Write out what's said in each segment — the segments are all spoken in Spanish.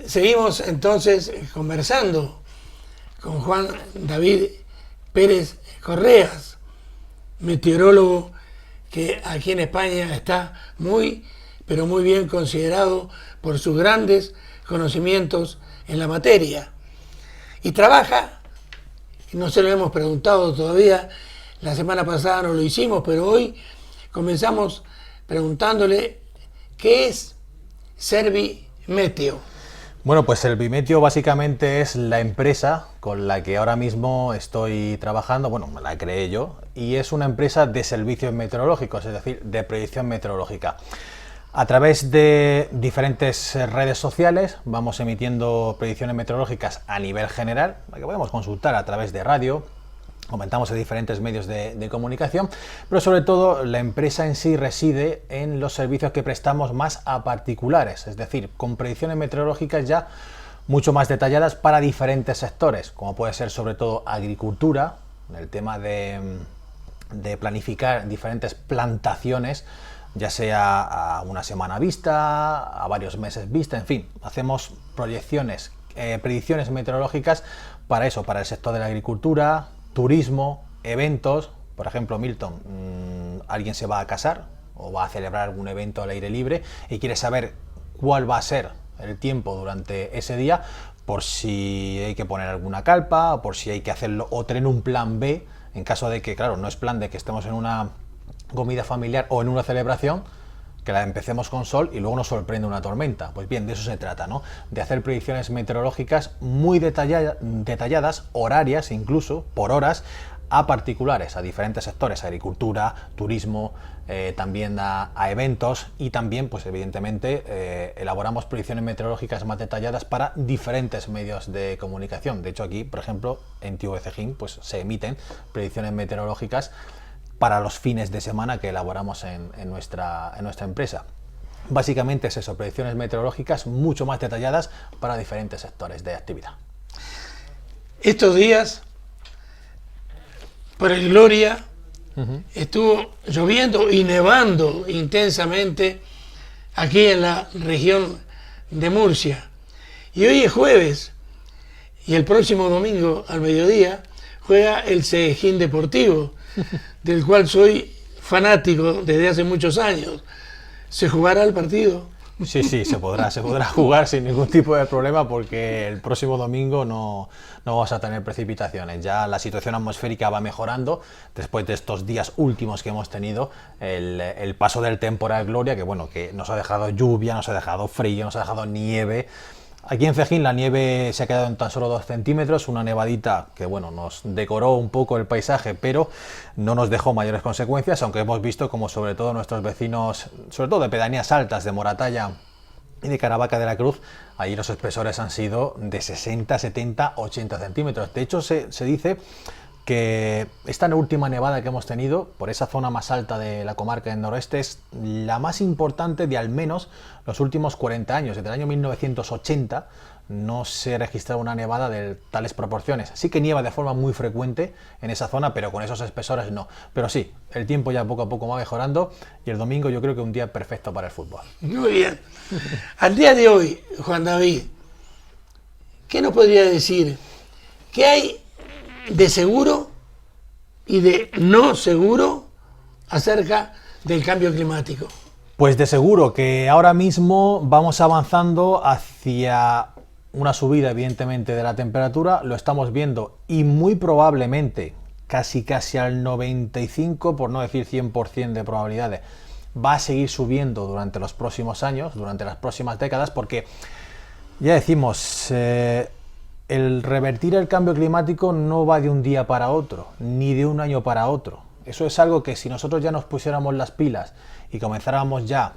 Seguimos entonces conversando con Juan David Pérez Correas, meteorólogo que aquí en España está muy, pero muy bien considerado por sus grandes conocimientos en la materia. Y trabaja, no se lo hemos preguntado todavía, la semana pasada no lo hicimos, pero hoy comenzamos preguntándole qué es Servimeteo. Bueno, pues Servimeteo básicamente es la empresa con la que ahora mismo estoy trabajando, bueno, me la creé yo, y es una empresa de servicios meteorológicos, es decir, de predicción meteorológica. A través de diferentes redes sociales vamos emitiendo predicciones meteorológicas a nivel general, la que podemos consultar a través de radio, comentamos en diferentes medios de comunicación, pero sobre todo la empresa en sí reside en los servicios que prestamos más a particulares, es decir, con predicciones meteorológicas ya mucho más detalladas para diferentes sectores, como puede ser sobre todo agricultura, el tema de planificar diferentes plantaciones, ya sea a una semana vista, a varios meses vista, en fin, hacemos proyecciones, predicciones meteorológicas para eso, para el sector de la agricultura, turismo, eventos. Por ejemplo, Milton, alguien se va a casar o va a celebrar algún evento al aire libre y quiere saber cuál va a ser el tiempo durante ese día, por si hay que poner alguna calpa, o por si hay que hacerlo, o tener un plan B en caso de que, claro, no es plan de que estemos en una comida familiar o en una celebración, que la empecemos con sol y luego nos sorprende una tormenta. Pues bien, de eso se trata, ¿no? De hacer predicciones meteorológicas muy detalladas, horarias incluso, por horas, a particulares, a diferentes sectores, agricultura, turismo, también a eventos, y también, pues evidentemente, elaboramos predicciones meteorológicas más detalladas para diferentes medios de comunicación. De hecho, aquí, por ejemplo, en TIV Cejín, pues se emiten predicciones meteorológicas para los fines de semana que elaboramos en nuestra empresa. Básicamente es eso, predicciones meteorológicas mucho más detalladas para diferentes sectores de actividad. Estos días, por el Gloria, estuvo lloviendo y nevando intensamente aquí en la región de Murcia. Y hoy es jueves, y el próximo domingo al mediodía juega el Cejín Deportivo, del cual soy fanático desde hace muchos años. ¿Se jugará el partido? Sí, se podrá jugar sin ningún tipo de problema, porque el próximo domingo no vamos a tener precipitaciones. Ya la situación atmosférica va mejorando después de estos días últimos que hemos tenido, el paso del temporal Gloria, que bueno, que nos ha dejado lluvia, nos ha dejado frío, nos ha dejado nieve. Aquí en Cejín la nieve se ha quedado en tan solo 2 centímetros, una nevadita que bueno, nos decoró un poco el paisaje, pero no nos dejó mayores consecuencias, aunque hemos visto como sobre todo nuestros vecinos, sobre todo de pedanías altas, de Moratalla y de Caravaca de la Cruz, ahí los espesores han sido de 60, 70, 80 centímetros. De hecho, se dice que esta última nevada que hemos tenido por esa zona más alta de la comarca del noroeste es la más importante de al menos los últimos 40 años. Desde el año 1980 no se registraba una nevada de tales proporciones. Sí que nieva de forma muy frecuente en esa zona, pero con esos espesores no. Pero sí, el tiempo ya poco a poco va mejorando y el domingo yo creo que es un día perfecto para el fútbol. Muy bien. Al día de hoy, Juan David, ¿qué nos podría decir? ¿Qué hay de seguro y de no seguro acerca del cambio climático? Pues de seguro que ahora mismo vamos avanzando hacia una subida evidentemente de la temperatura, lo estamos viendo, y muy probablemente, casi al 95, por no decir 100% de probabilidades, va a seguir subiendo durante los próximos años, durante las próximas décadas, porque ya decimos, el revertir el cambio climático no va de un día para otro, ni de un año para otro. Eso es algo que si nosotros ya nos pusiéramos las pilas y comenzáramos ya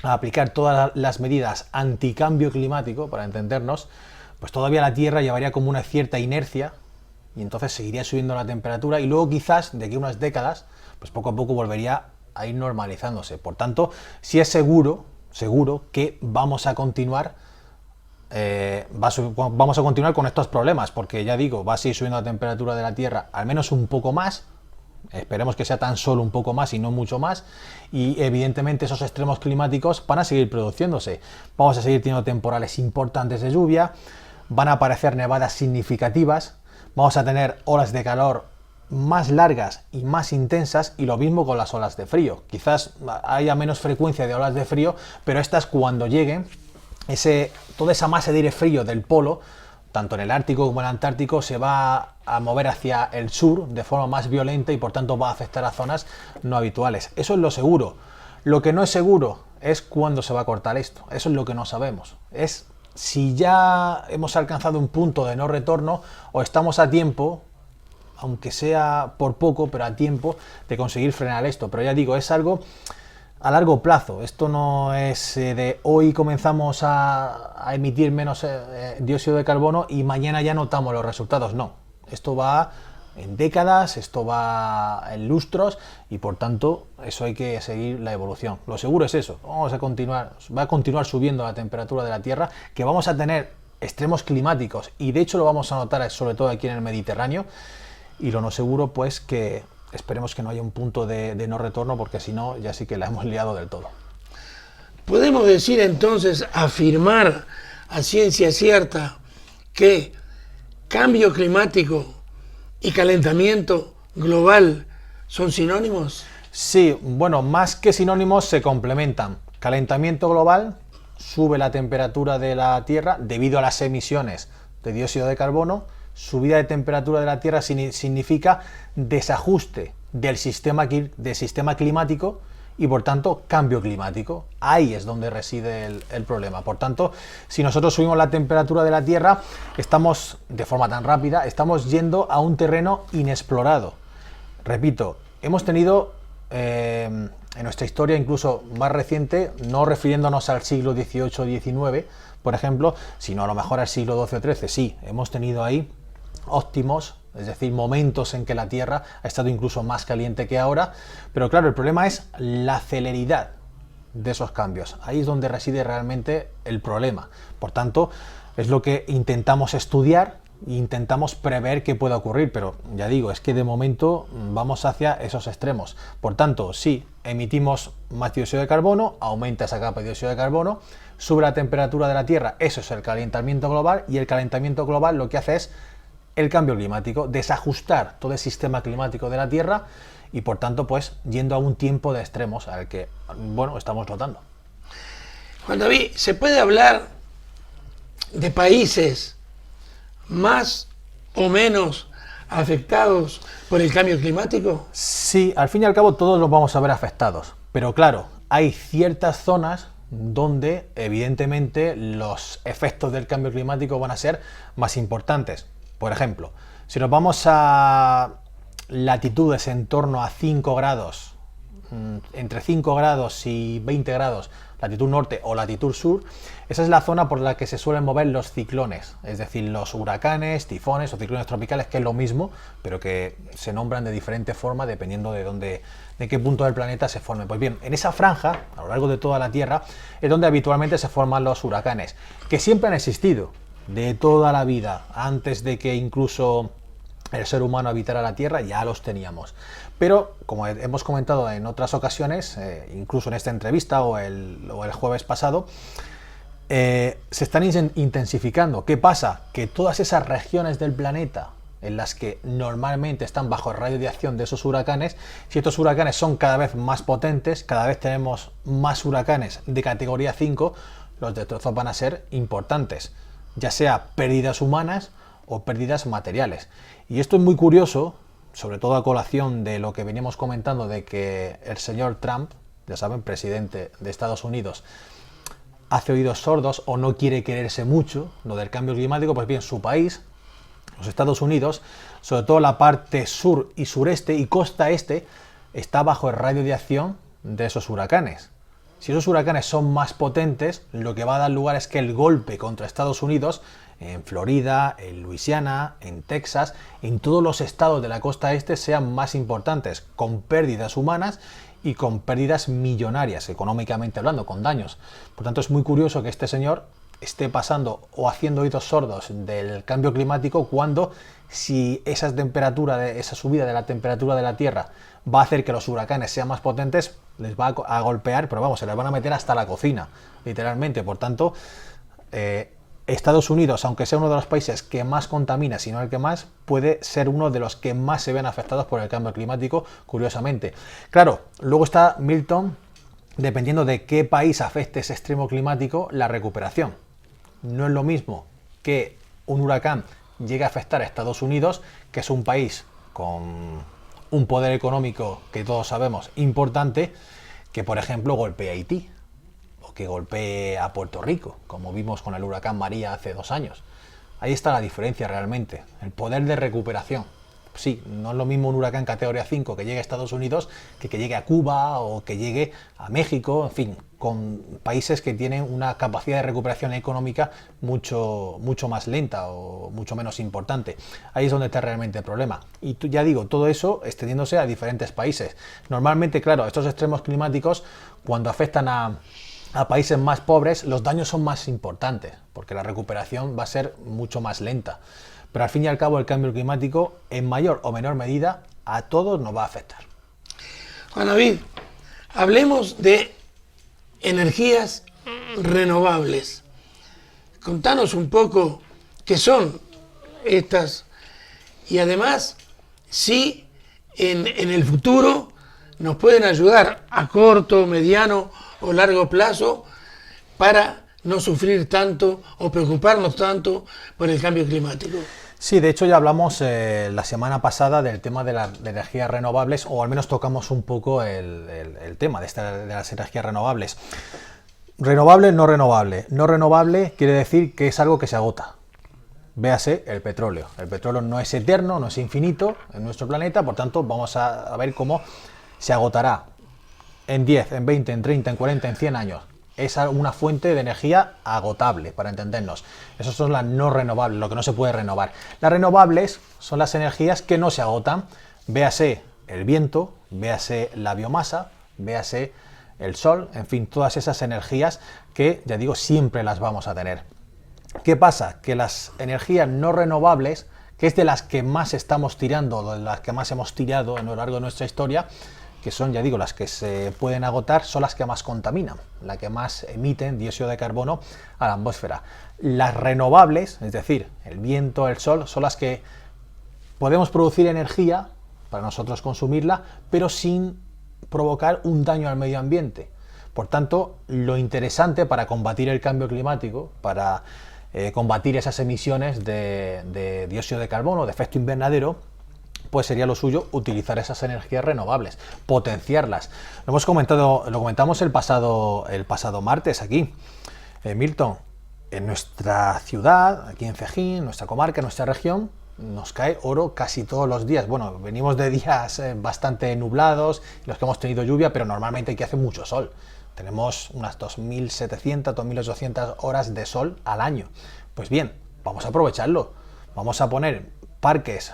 a aplicar todas las medidas anticambio climático, para entendernos, pues todavía la Tierra llevaría como una cierta inercia y entonces seguiría subiendo la temperatura y luego quizás de aquí a unas décadas, pues poco a poco volvería a ir normalizándose. Por tanto, sí es seguro que vamos a continuar con estos problemas, porque ya digo, va a seguir subiendo la temperatura de la Tierra al menos un poco más, Esperemos que sea tan solo un poco más y no mucho más. Y evidentemente esos extremos climáticos van a seguir produciéndose. Vamos a seguir teniendo temporales importantes de lluvia, van a aparecer nevadas significativas, vamos a tener olas de calor más largas y más intensas, y lo mismo con las olas de frío. Quizás haya menos frecuencia de olas de frío, pero estas, cuando lleguen, toda esa masa de aire frío del polo, tanto en el Ártico como en el Antártico, se va a mover hacia el sur de forma más violenta y por tanto va a afectar a zonas no habituales. Eso es lo seguro. Lo que no es seguro es cuándo se va a cortar esto. Eso es lo que no sabemos. Es si ya hemos alcanzado un punto de no retorno o estamos a tiempo, aunque sea por poco, pero a tiempo de conseguir frenar esto. Pero ya digo, es algo a largo plazo. Esto no es de hoy comenzamos a emitir menos dióxido de carbono y mañana ya notamos los resultados. No, esto va en décadas, esto va en lustros y por tanto eso hay que seguir la evolución. Lo seguro es eso, va a continuar subiendo la temperatura de la Tierra, que vamos a tener extremos climáticos y de hecho lo vamos a notar sobre todo aquí en el Mediterráneo, y lo no seguro pues que esperemos que no haya un punto de no retorno, porque si no ya sí que la hemos liado del todo. Podemos decir entonces, afirmar a ciencia cierta que cambio climático y calentamiento global son sinónimos. Sí, bueno, más que sinónimos se complementan. Calentamiento global, sube la temperatura de la Tierra debido a las emisiones de dióxido de carbono. Subida de temperatura de la Tierra significa desajuste del sistema climático y por tanto cambio climático. Ahí es donde reside el problema. Por tanto, si nosotros subimos la temperatura de la Tierra, estamos de forma tan rápida, estamos yendo a un terreno inexplorado. Repito, hemos tenido en nuestra historia incluso más reciente, no refiriéndonos al siglo XVIII o XIX, por ejemplo, sino a lo mejor al siglo XII o XIII, sí, hemos tenido ahí óptimos, es decir, momentos en que la Tierra ha estado incluso más caliente que ahora, pero claro, el problema es la celeridad de esos cambios. Ahí es donde reside realmente el problema. Por tanto, es lo que intentamos estudiar e intentamos prever qué pueda ocurrir, pero ya digo, es que de momento vamos hacia esos extremos. Por tanto, si emitimos más dióxido de carbono, aumenta esa capa de dióxido de carbono, sube la temperatura de la Tierra, eso es el calentamiento global, y el calentamiento global lo que hace es el cambio climático, desajustar todo el sistema climático de la Tierra y por tanto pues yendo a un tiempo de extremos al que, bueno, estamos notando. Juan David, ¿se puede hablar de países más o menos afectados por el cambio climático? Sí, al fin y al cabo todos los vamos a ver afectados, pero claro, hay ciertas zonas donde evidentemente los efectos del cambio climático van a ser más importantes. Por ejemplo, si nos vamos a latitudes en torno a 5 grados, entre 5 grados y 20 grados, latitud norte o latitud sur, esa es la zona por la que se suelen mover los ciclones, es decir, los huracanes, tifones o ciclones tropicales, que es lo mismo, pero que se nombran de diferente forma dependiendo de qué punto del planeta se formen. Pues bien, en esa franja, a lo largo de toda la Tierra, es donde habitualmente se forman los huracanes, que siempre han existido, de toda la vida, antes de que incluso el ser humano habitara la Tierra, ya los teníamos. Pero, como hemos comentado en otras ocasiones, incluso en esta entrevista o el jueves pasado, se están intensificando. ¿Qué pasa? Que todas esas regiones del planeta en las que normalmente están bajo el radio de acción de esos huracanes, si estos huracanes son cada vez más potentes, cada vez tenemos más huracanes de categoría 5, los destrozos van a ser importantes, ya sea pérdidas humanas o pérdidas materiales. Y esto es muy curioso, sobre todo a colación de lo que veníamos comentando de que el señor Trump, ya saben, presidente de Estados Unidos, hace oídos sordos o no quiere quererse mucho lo del cambio climático. Pues bien, su país, los Estados Unidos, sobre todo la parte sur y sureste y costa este, está bajo el radio de acción de esos huracanes. Si esos huracanes son más potentes, lo que va a dar lugar es que el golpe contra Estados Unidos, en Florida, en Luisiana, en Texas, en todos los estados de la costa este, sean más importantes, con pérdidas humanas y con pérdidas millonarias, económicamente hablando, con daños. Por tanto, es muy curioso que este señor esté pasando o haciendo oídos sordos del cambio climático, cuando si esa subida de la temperatura de la Tierra va a hacer que los huracanes sean más potentes, les va a golpear, pero vamos, se les van a meter hasta la cocina, literalmente. Por tanto, Estados Unidos, aunque sea uno de los países que más contamina, si no el que más, puede ser uno de los que más se ven afectados por el cambio climático, curiosamente. Claro, luego está, Milton, dependiendo de qué país afecte ese extremo climático, la recuperación. No es lo mismo que un huracán llegue a afectar a Estados Unidos, que es un país con un poder económico que todos sabemos importante, que por ejemplo golpee a Haití o que golpee a Puerto Rico, como vimos con el huracán María hace 2 años. Ahí está la diferencia realmente, el poder de recuperación. Sí, no es lo mismo un huracán categoría 5 que llegue a Estados Unidos que llegue a Cuba o que llegue a México, en fin, con países que tienen una capacidad de recuperación económica mucho más lenta o mucho menos importante. Ahí es donde está realmente el problema. Y ya digo, todo eso extendiéndose a diferentes países. Normalmente, claro, estos extremos climáticos, cuando afectan a países más pobres, los daños son más importantes, porque la recuperación va a ser mucho más lenta. Pero al fin y al cabo el cambio climático, en mayor o menor medida, a todos nos va a afectar. Juan David, hablemos de energías renovables. Contanos un poco qué son estas y además si en el futuro nos pueden ayudar a corto, mediano o largo plazo para no sufrir tanto o preocuparnos tanto por el cambio climático. Sí, de hecho ya hablamos la semana pasada del tema de las energías renovables, o al menos tocamos un poco el tema de las energías renovables. Renovable, no renovable. No renovable quiere decir que es algo que se agota. Véase el petróleo. El petróleo no es eterno, no es infinito en nuestro planeta, por tanto vamos a ver cómo se agotará en 10, en 20, en 30, en 40, en 100 años. Es una fuente de energía agotable, para entendernos. Esas son las no renovables, lo que no se puede renovar. Las renovables son las energías que no se agotan. Véase el viento, véase la biomasa, véase el sol, en fin, todas esas energías que, ya digo, siempre las vamos a tener. ¿Qué pasa? Que las energías no renovables, que es de las que más estamos tirando, de las que más hemos tirado a lo largo de nuestra historia, que son, ya digo, las que se pueden agotar, son las que más contaminan, las que más emiten dióxido de carbono a la atmósfera. Las renovables, es decir, el viento, el sol, son las que podemos producir energía para nosotros consumirla, pero sin provocar un daño al medio ambiente. Por tanto, lo interesante para combatir el cambio climático, para combatir esas emisiones de dióxido de carbono, de efecto invernadero, pues sería lo suyo utilizar esas energías renovables, potenciarlas. Lo comentamos el pasado martes aquí, Milton. En nuestra ciudad, aquí en Cejín, en nuestra comarca, en nuestra región, nos cae oro casi todos los días. Bueno, venimos de días bastante nublados, los que hemos tenido lluvia, pero normalmente aquí hace mucho sol. Tenemos unas 2.700, 2.800 horas de sol al año. Pues bien, vamos a aprovecharlo. Vamos a poner parques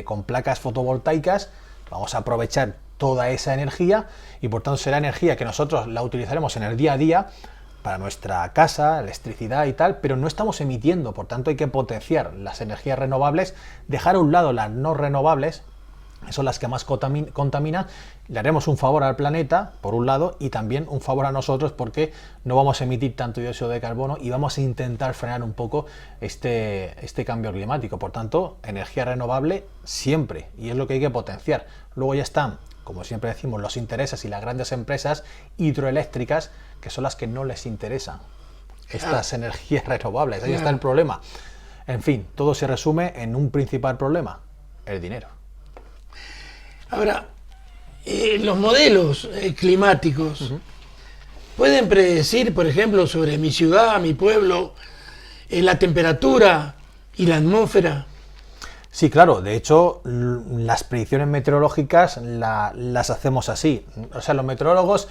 con placas fotovoltaicas, vamos a aprovechar toda esa energía y por tanto será energía que nosotros la utilizaremos en el día a día para nuestra casa, electricidad y tal, pero no estamos emitiendo, por tanto hay que potenciar las energías renovables, dejar a un lado las no renovables, que son las que más contaminan. Le haremos un favor al planeta, por un lado, y también un favor a nosotros porque no vamos a emitir tanto dióxido de carbono y vamos a intentar frenar un poco este cambio climático. Por tanto, energía renovable siempre, y es lo que hay que potenciar. Luego ya están, como siempre decimos, los intereses y las grandes empresas hidroeléctricas, que son las que no les interesan estas energías renovables. Ahí está el problema. En fin, todo se resume en un principal problema: el dinero. Ahora, los modelos climáticos pueden predecir, por ejemplo, sobre mi ciudad, mi pueblo, la temperatura y la atmósfera. Sí, claro. De hecho, las predicciones meteorológicas las hacemos así. O sea, los meteorólogos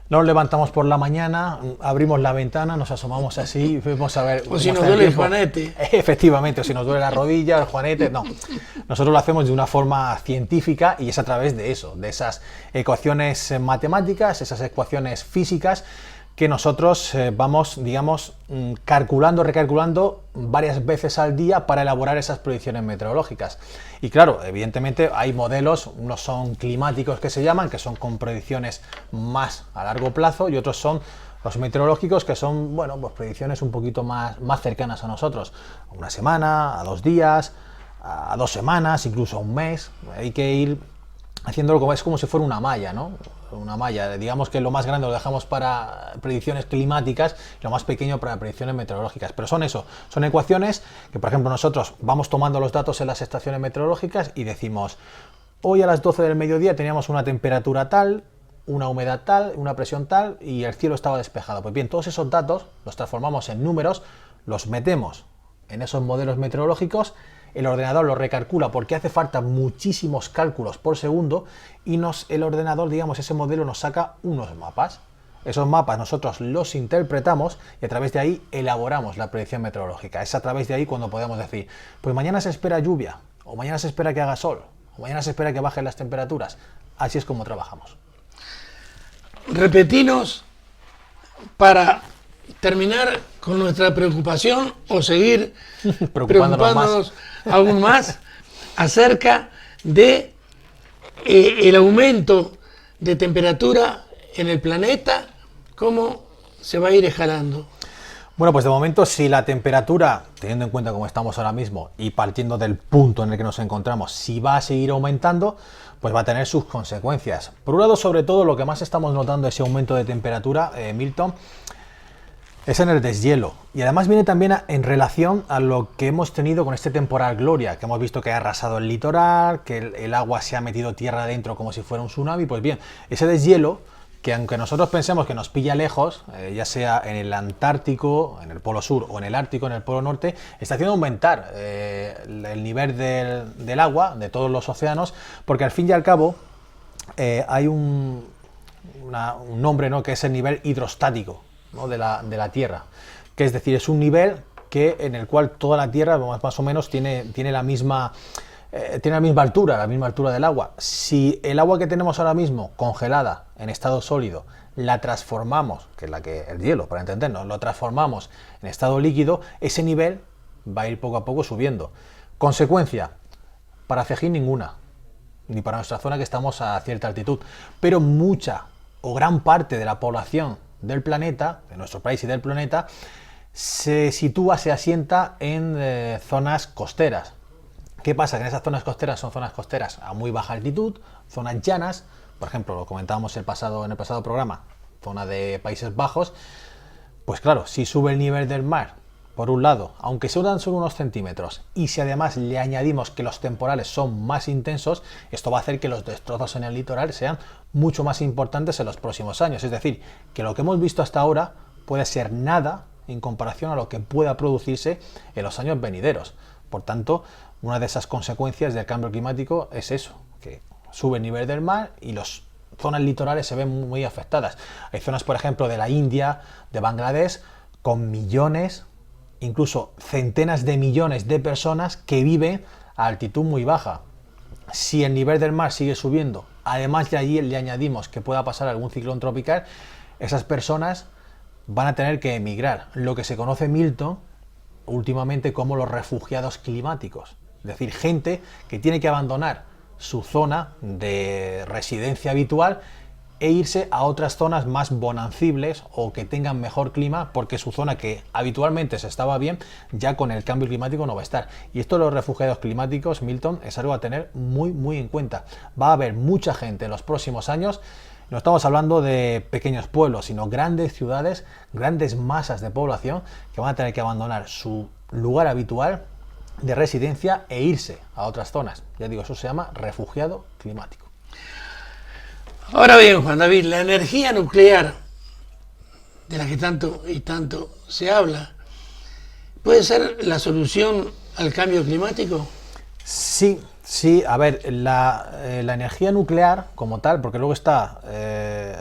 nos levantamos por la mañana, abrimos la ventana, nos asomamos así, vamos a ver. O si nos duele el juanete. Efectivamente, o si nos duele la rodilla, el juanete, no. Nosotros lo hacemos de una forma científica y es a través de eso, de esas ecuaciones matemáticas, esas ecuaciones físicas que nosotros vamos, digamos, calculando, recalculando varias veces al día para elaborar esas predicciones meteorológicas. Y claro, evidentemente hay modelos, unos son climáticos que se llaman, que son con predicciones más a largo plazo, y otros son los meteorológicos, que son, bueno, pues predicciones un poquito más cercanas a nosotros, a una semana, a 2 días, a 2 semanas, incluso a un mes. Hay que ir haciéndolo como si fuera una malla, ¿no? Una malla, digamos que lo más grande lo dejamos para predicciones climáticas, lo más pequeño para predicciones meteorológicas. Pero son eso, son ecuaciones que, por ejemplo, nosotros vamos tomando los datos en las estaciones meteorológicas y decimos, hoy a las 12 del mediodía teníamos una temperatura tal, una humedad tal, una presión tal y el cielo estaba despejado. Pues bien, todos esos datos los transformamos en números, los metemos en esos modelos meteorológicos, el ordenador los recalcula porque hace falta muchísimos cálculos por segundo y el ordenador, digamos, ese modelo nos saca unos mapas. Esos mapas nosotros los interpretamos y a través de ahí elaboramos la predicción meteorológica. Es a través de ahí cuando podemos decir, pues mañana se espera lluvia, o mañana se espera que haga sol, o mañana se espera que bajen las temperaturas. Así es como trabajamos. Repetinos para terminar con nuestra preocupación o seguir preocupándonos aún más acerca de el aumento de temperatura en el planeta, cómo se va a ir escalando. Bueno, pues de momento, si la temperatura, teniendo en cuenta cómo estamos ahora mismo y partiendo del punto en el que nos encontramos, si va a seguir aumentando, pues va a tener sus consecuencias. Por un lado, sobre todo, lo que más estamos notando ese aumento de temperatura, Milton, es en el deshielo. Y además viene también en relación a lo que hemos tenido con este temporal Gloria, que hemos visto que ha arrasado el litoral, que el agua se ha metido tierra adentro como si fuera un tsunami. Pues bien, ese deshielo, que aunque nosotros pensemos que nos pilla lejos, ya sea en el Antártico, en el Polo Sur, o en el Ártico, en el Polo Norte, está haciendo aumentar el nivel del agua, de todos los océanos, porque al fin y al cabo hay un nombre, ¿no?, que es el nivel hidrostático, ¿no?, de la Tierra, que es decir, es un nivel en el cual toda la Tierra más o menos tiene la misma altura del agua. Si el agua que tenemos ahora mismo congelada en estado sólido la transformamos, que es el hielo, para entendernos, lo transformamos en estado líquido, ese nivel va a ir poco a poco subiendo. Consecuencia, para Cejín ninguna, ni para nuestra zona que estamos a cierta altitud, pero mucha o gran parte de la población del planeta, de nuestro país y del planeta, se asienta en zonas costeras. ¿Qué pasa? Que en esas zonas costeras son zonas costeras a muy baja altitud, zonas llanas, por ejemplo, lo comentábamos en el pasado programa, zona de Países Bajos. Pues claro, si sube el nivel del mar, por un lado, aunque suban solo unos centímetros, y si además le añadimos que los temporales son más intensos, esto va a hacer que los destrozos en el litoral sean mucho más importantes en los próximos años. Es decir, que lo que hemos visto hasta ahora puede ser nada en comparación a lo que pueda producirse en los años venideros. Por tanto, una de esas consecuencias del cambio climático es eso, que sube el nivel del mar y las zonas litorales se ven muy afectadas. Hay zonas, por ejemplo, de la India, de Bangladesh, con millones, incluso centenas de millones de personas que viven a altitud muy baja. Si el nivel del mar sigue subiendo, además de allí le añadimos que pueda pasar algún ciclón tropical, esas personas van a tener que emigrar, lo que se conoce, Milton, últimamente como los refugiados climáticos. Es decir, gente que tiene que abandonar su zona de residencia habitual e irse a otras zonas más bonancibles o que tengan mejor clima, porque su zona que habitualmente se estaba bien, ya con el cambio climático no va a estar. Y esto de los refugiados climáticos, Milton, es algo a tener muy en cuenta. Va a haber mucha gente en los próximos años. No estamos hablando de pequeños pueblos, sino grandes ciudades, grandes masas de población que van a tener que abandonar su lugar habitual de residencia e irse a otras zonas. Ya digo, eso se llama refugiado climático. Ahora bien, Juan David, la energía nuclear, de la que tanto y tanto se habla, ¿puede ser la solución al cambio climático? Sí, a ver, la energía nuclear como tal, porque luego está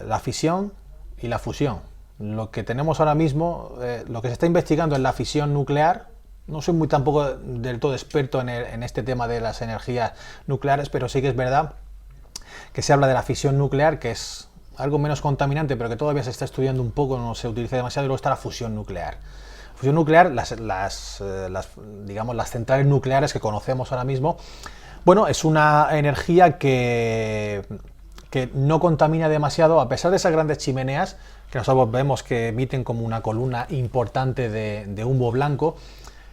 la fisión y la fusión. Lo que tenemos ahora mismo, lo que se está investigando es la fisión nuclear. No soy tampoco del todo experto en este tema de las energías nucleares, pero sí que es verdad que se habla de la fisión nuclear, que es algo menos contaminante, pero que todavía se está estudiando un poco, no se utiliza demasiado, y luego está la fusión nuclear. Fusión nuclear, digamos, las centrales nucleares que conocemos ahora mismo, bueno, es una energía que no contamina demasiado, a pesar de esas grandes chimeneas que nosotros vemos que emiten como una columna importante de humo blanco.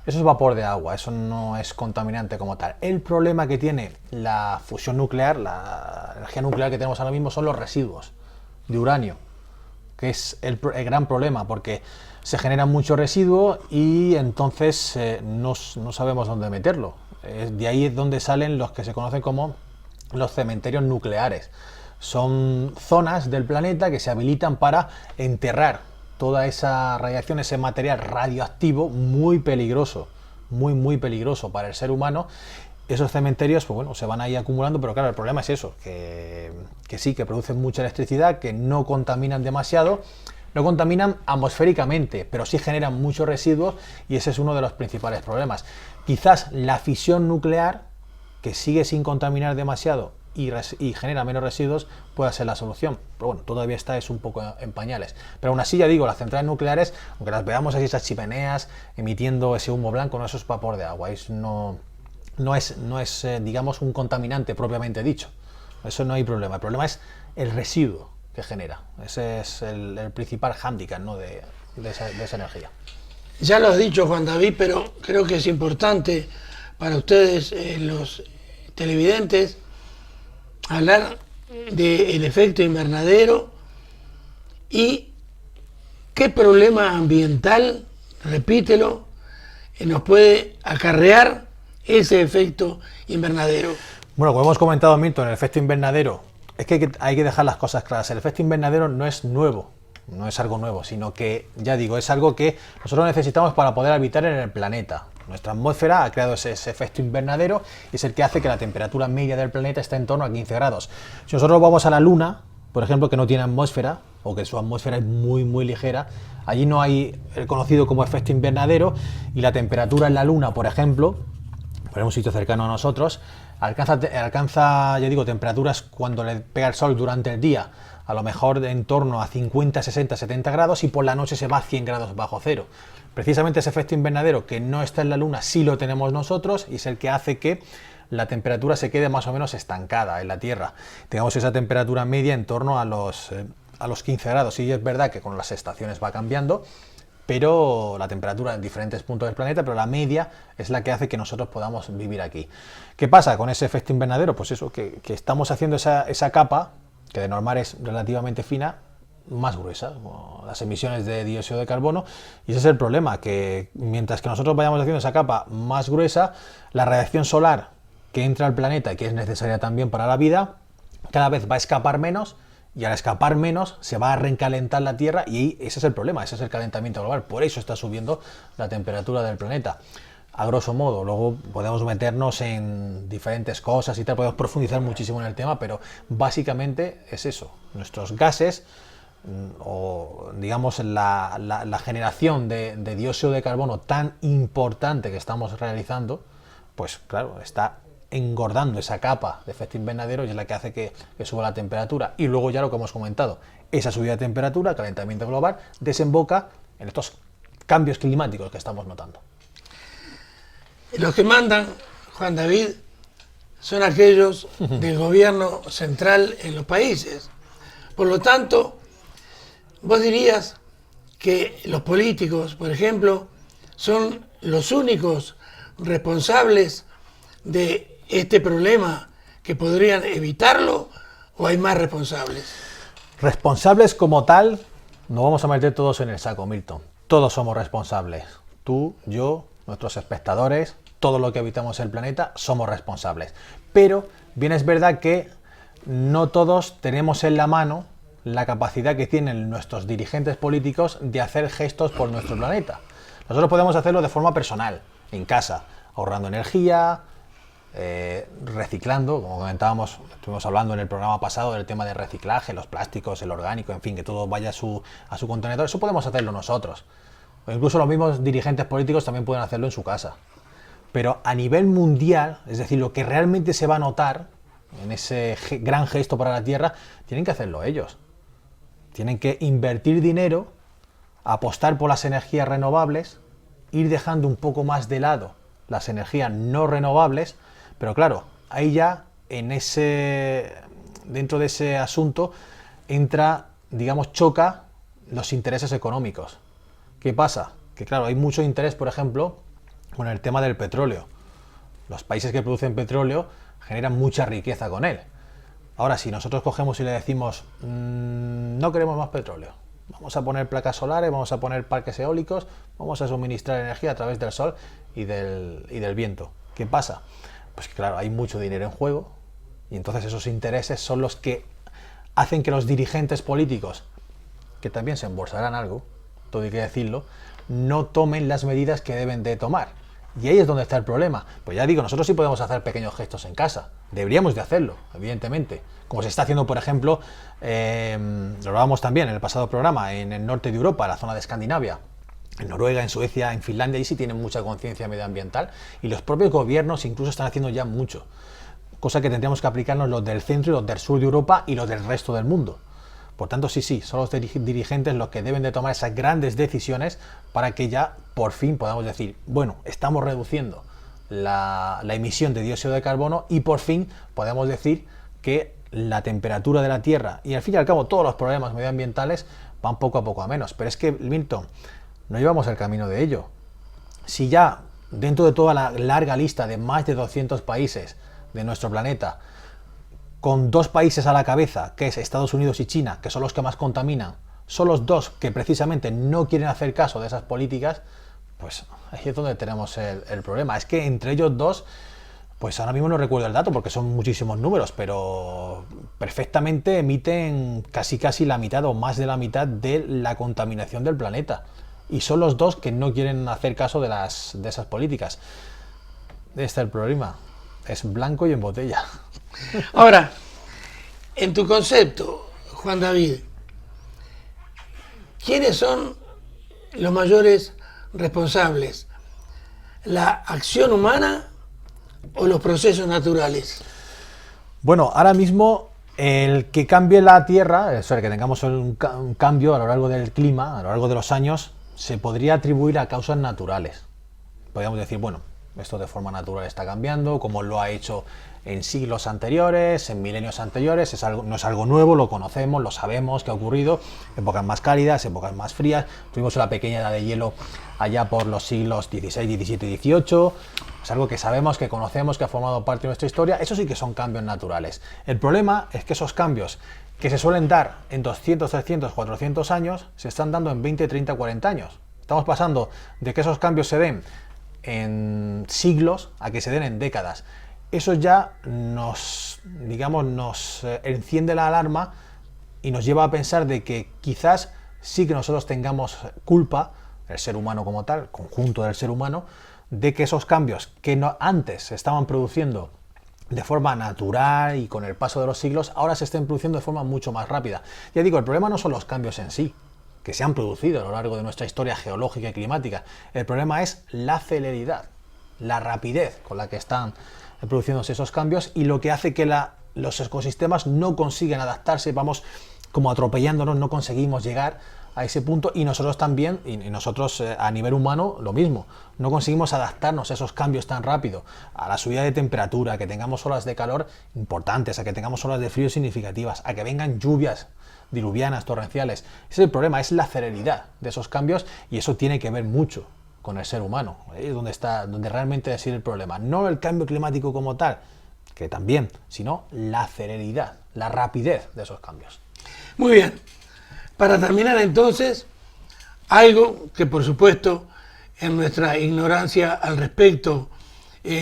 Eso es vapor de agua, eso no es contaminante como tal. El problema que tiene la fusión nuclear, la energía nuclear que tenemos ahora mismo, son los residuos de uranio, que es el gran problema, porque se genera mucho residuo y entonces no sabemos dónde meterlo. De ahí es donde salen los que se conocen como los cementerios nucleares. Son zonas del planeta que se habilitan para enterrar toda esa radiación, ese material radioactivo muy peligroso, muy peligroso para el ser humano. Esos cementerios, pues bueno, se van ahí acumulando, pero claro, el problema es eso, que sí, que producen mucha electricidad, que no contaminan demasiado, no contaminan atmosféricamente, pero sí generan muchos residuos, y ese es uno de los principales problemas. Quizás la fisión nuclear, que sigue sin contaminar demasiado y genera menos residuos, pueda ser la solución. Pero bueno, todavía es un poco en pañales. Pero aún así, ya digo, las centrales nucleares, aunque las veamos así, esas chimeneas emitiendo ese humo blanco, no, eso es vapor de agua. No es digamos, un contaminante propiamente dicho. Eso no hay problema. El problema es el residuo que genera. Ese es el principal hándicap, ¿no?, de esa energía. Ya lo has dicho, Juan David, pero creo que es importante para ustedes, los televidentes, hablar del efecto invernadero y qué problema ambiental, repítelo, nos puede acarrear ese efecto invernadero. Bueno, como hemos comentado, Milton, el efecto invernadero, es que hay que dejar las cosas claras. El efecto invernadero no es nuevo, no es algo nuevo, sino que, ya digo, es algo que nosotros necesitamos para poder habitar en el planeta. Nuestra atmósfera ha creado ese efecto invernadero y es el que hace que la temperatura media del planeta esté en torno a 15 grados. Si nosotros vamos a la Luna, por ejemplo, que no tiene atmósfera, o que su atmósfera es muy ligera, allí no hay el conocido como efecto invernadero, y la temperatura en la Luna, por ejemplo, en un sitio cercano a nosotros, alcanza, ya digo, temperaturas cuando le pega el sol durante el día, a lo mejor en torno a 50, 60, 70 grados, y por la noche se va a 100 grados bajo cero. Precisamente ese efecto invernadero que no está en la Luna sí lo tenemos nosotros, y es el que hace que la temperatura se quede más o menos estancada en la Tierra. Tengamos esa temperatura media en torno a los 15 grados. Y es verdad que con las estaciones va cambiando, pero la temperatura en diferentes puntos del planeta, pero la media es la que hace que nosotros podamos vivir aquí. ¿Qué pasa con ese efecto invernadero? Pues eso, que estamos haciendo esa capa, que de normal es relativamente fina, más gruesa, las emisiones de dióxido de carbono, y ese es el problema, que mientras que nosotros vayamos haciendo esa capa más gruesa, la radiación solar que entra al planeta y que es necesaria también para la vida, cada vez va a escapar menos, y al escapar menos se va a recalentar la Tierra, y ese es el problema, ese es el calentamiento global. Por eso está subiendo la temperatura del planeta, a grosso modo. Luego podemos meternos en diferentes cosas y tal, podemos profundizar muchísimo en el tema, pero básicamente es eso, nuestros gases, o digamos la generación de dióxido de carbono tan importante que estamos realizando, pues claro, está engordando esa capa de efecto invernadero, y es la que hace que suba la temperatura. Y luego, ya lo que hemos comentado, esa subida de temperatura, calentamiento global, desemboca en estos cambios climáticos que estamos notando. Los que mandan, Juan David, son aquellos del gobierno central en los países. Por lo tanto, vos dirías que los políticos, por ejemplo, son los únicos responsables de este problema, que podrían evitarlo, o hay más responsables. Responsables como tal, nos vamos a meter todos en el saco, Milton. Todos somos responsables. Tú, yo, nuestros espectadores, todo lo que habitamos el planeta, somos responsables. Pero bien es verdad que no todos tenemos en la mano la capacidad que tienen nuestros dirigentes políticos de hacer gestos por nuestro planeta. Nosotros podemos hacerlo de forma personal, en casa, ahorrando energía, reciclando, como comentábamos, estuvimos hablando en el programa pasado del tema del reciclaje, los plásticos, el orgánico, en fin, que todo vaya a su contenedor. Eso podemos hacerlo nosotros. O incluso los mismos dirigentes políticos también pueden hacerlo en su casa. Pero a nivel mundial, es decir, lo que realmente se va a notar en ese gran gesto para la Tierra, tienen que hacerlo ellos. Tienen que invertir dinero, apostar por las energías renovables, ir dejando un poco más de lado las energías no renovables, pero claro, ahí ya dentro de ese asunto entra, digamos, choca los intereses económicos. ¿Qué pasa? Que claro, hay mucho interés, por ejemplo, con el tema del petróleo. Los países que producen petróleo generan mucha riqueza con él. Ahora, si nosotros cogemos y le decimos, no queremos más petróleo, vamos a poner placas solares, vamos a poner parques eólicos, vamos a suministrar energía a través del sol y del viento. ¿Qué pasa? Pues que claro, hay mucho dinero en juego y entonces esos intereses son los que hacen que los dirigentes políticos, que también se embolsarán algo, todo hay que decirlo, no tomen las medidas que deben de tomar. Y ahí es donde está el problema. Pues ya digo, nosotros sí podemos hacer pequeños gestos en casa. Deberíamos de hacerlo, evidentemente. Como se está haciendo, por ejemplo, lo hablábamos también en el pasado programa, en el norte de Europa, la zona de Escandinavia. En Noruega, en Suecia, en Finlandia, ahí sí tienen mucha conciencia medioambiental. Y los propios gobiernos incluso están haciendo ya mucho. Cosa que tendríamos que aplicarnos los del centro y los del sur de Europa y los del resto del mundo. Por tanto, sí, son los dirigentes los que deben de tomar esas grandes decisiones para que ya por fin podamos decir, bueno, estamos reduciendo la emisión de dióxido de carbono y por fin podemos decir que la temperatura de la Tierra y al fin y al cabo todos los problemas medioambientales van poco a poco a menos. Pero es que, Milton, no llevamos el camino de ello. Si ya dentro de toda la larga lista de más de 200 países de nuestro planeta, con dos países a la cabeza, que es Estados Unidos y China, que son los que más contaminan, son los dos que precisamente no quieren hacer caso de esas políticas, pues ahí es donde tenemos el problema. Es que entre ellos dos, pues ahora mismo no recuerdo el dato porque son muchísimos números, pero perfectamente emiten casi la mitad o más de la mitad de la contaminación del planeta. Y son los dos que no quieren hacer caso de esas políticas. Este es el problema. Es blanco y en botella. Ahora, en tu concepto, Juan David, ¿quiénes son los mayores responsables? ¿La acción humana o los procesos naturales? Bueno, ahora mismo el que cambie la Tierra, que tengamos un cambio a lo largo del clima, a lo largo de los años, se podría atribuir a causas naturales. Podríamos decir, bueno, esto de forma natural está cambiando, como lo ha hecho en siglos anteriores, en milenios anteriores, no es algo nuevo, lo conocemos, lo sabemos que ha ocurrido, épocas más cálidas, épocas más frías, tuvimos una pequeña edad de hielo allá por los siglos XVI, XVII y XVIII, es algo que sabemos, que conocemos, que ha formado parte de nuestra historia, eso sí que son cambios naturales. El problema es que esos cambios que se suelen dar en 200, 300, 400 años, se están dando en 20, 30, 40 años. Estamos pasando de que esos cambios se den en siglos a que se den en décadas. Eso ya nos enciende la alarma y nos lleva a pensar de que quizás sí que nosotros tengamos culpa, el ser humano como tal, conjunto del ser humano, de que esos cambios que antes se estaban produciendo de forma natural y con el paso de los siglos, ahora se estén produciendo de forma mucho más rápida. Ya digo, el problema no son los cambios en sí, que se han producido a lo largo de nuestra historia geológica y climática. El problema es la celeridad, la rapidez con la que están produciéndose esos cambios y lo que hace que los ecosistemas no consigan adaptarse, vamos como atropellándonos, no conseguimos llegar a ese punto y nosotros también, y nosotros a nivel humano lo mismo, no conseguimos adaptarnos a esos cambios tan rápido, a la subida de temperatura, a que tengamos olas de calor importantes, a que tengamos olas de frío significativas, a que vengan lluvias diluvianas, torrenciales. Ese es el problema, es la celeridad de esos cambios y eso tiene que ver mucho con el ser humano. Ahí es donde realmente reside el problema. No el cambio climático como tal, que también, sino la celeridad, la rapidez de esos cambios. Muy bien. Para terminar entonces, algo que por supuesto en nuestra ignorancia al respecto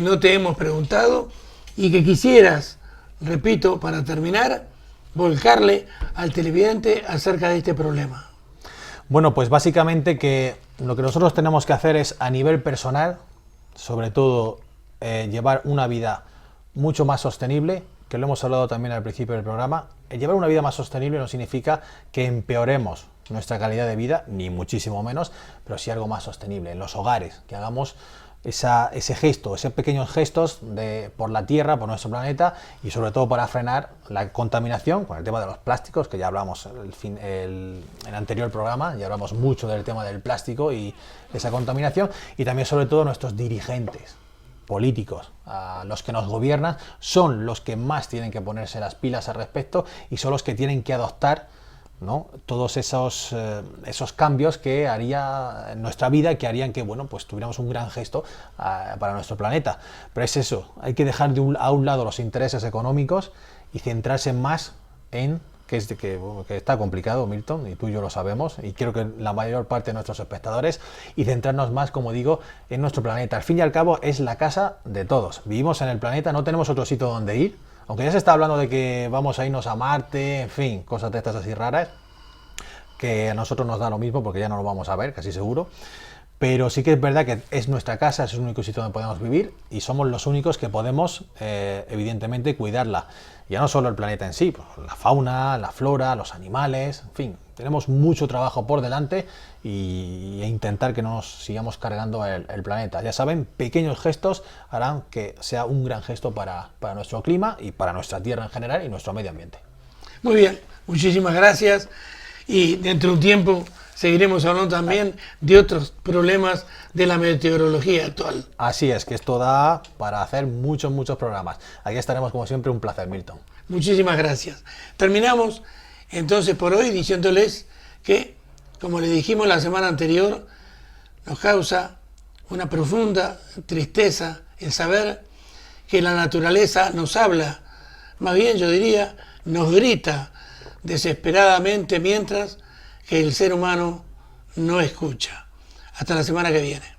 no te hemos preguntado y que quisieras, repito, para terminar, volcarle al televidente acerca de este problema. Bueno, pues básicamente que lo que nosotros tenemos que hacer es a nivel personal, sobre todo llevar una vida mucho más sostenible, que lo hemos hablado también al principio del programa. Llevar una vida más sostenible no significa que empeoremos nuestra calidad de vida, ni muchísimo menos, pero sí algo más sostenible en los hogares, que hagamos ese gesto, esos pequeños gestos por la Tierra, por nuestro planeta y sobre todo para frenar la contaminación con el tema de los plásticos, que ya hablamos en el anterior programa, ya hablamos mucho del tema del plástico y esa contaminación, y también sobre todo nuestros dirigentes políticos, los que nos gobiernan, son los que más tienen que ponerse las pilas al respecto y son los que tienen que adoptar, ¿no?, todos esos cambios que haría en nuestra vida, que harían que, bueno, pues tuviéramos un gran gesto para nuestro planeta. Pero es eso, hay que dejar a un lado los intereses económicos y centrarse más en que está complicado, Milton, y tú y yo lo sabemos, y creo que la mayor parte de nuestros espectadores, y centrarnos más, como digo, en nuestro planeta. Al fin y al cabo es la casa de todos. Vivimos en el planeta, no tenemos otro sitio donde ir, aunque ya se está hablando de que vamos a irnos a Marte, en fin, cosas de estas así raras, que a nosotros nos da lo mismo porque ya no lo vamos a ver, casi seguro. Pero sí que es verdad que es nuestra casa, es el único sitio donde podemos vivir y somos los únicos que podemos, evidentemente, cuidarla. Ya no solo el planeta en sí, pues la fauna, la flora, los animales, en fin, tenemos mucho trabajo por delante e intentar que no nos sigamos cargando el planeta. Ya saben, pequeños gestos harán que sea un gran gesto para nuestro clima y para nuestra tierra en general y nuestro medio ambiente. Muy bien, muchísimas gracias y dentro de un tiempo seguiremos hablando también de otros problemas de la meteorología actual. Así es, que esto da para hacer muchos programas. Aquí estaremos como siempre, un placer, Milton. Muchísimas gracias. Terminamos entonces por hoy diciéndoles que, como les dijimos la semana anterior, nos causa una profunda tristeza el saber que la naturaleza nos habla, más bien yo diría, nos grita desesperadamente mientras que el ser humano no escucha. Hasta la semana que viene.